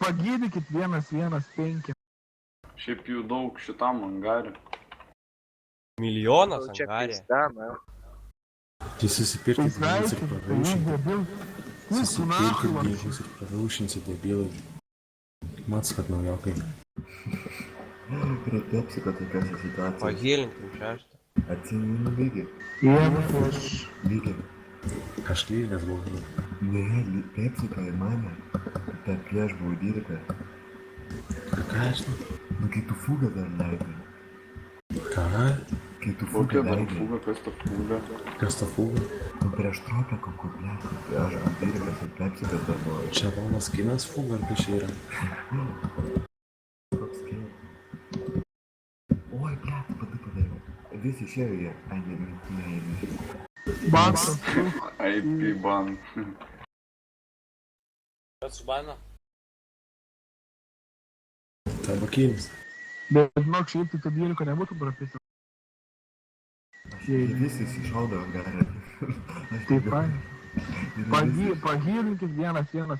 Pagydykit 115. Šiaip jų daug šitam angare. Milijonas Čia angarė. pizda, na. Tai susipirkit ginklus ir Tai praraušinkit. debil. Susipirkit ginklus ir praraušinsit, debilai. Mats, kad naujokai. Prie Pepsiko tokiose situacijose. Pagilinkim šeštą. Atsimenu lygiai. Lygiai. Kažklydęs buvau. Ne, Pepsiko į mane. Bet prieš buvau dirba. Ką žinai? Nu, kai tu fugą dar leidai. Ką? Kai tu Kokia fugą dar leidai. fuga, kas ta fuga? Kas ta fuga? Nu, prieš tropę kokų blekų. Tai aš buvau dirbęs ir Pepsikas dar buvo. Čia Volas kinas fuga ar kas čia yra? Koks kėlė. Oi, blek, padariau. Visi išėjo jie. Ai, ne. Baksas. IP ban. Kas subaino? Tabakinis. Bet žinok, šiaip tai to 12 nebūtų prapisa. Jie visi iššaudavo garą. Taip, pagydynkit 115.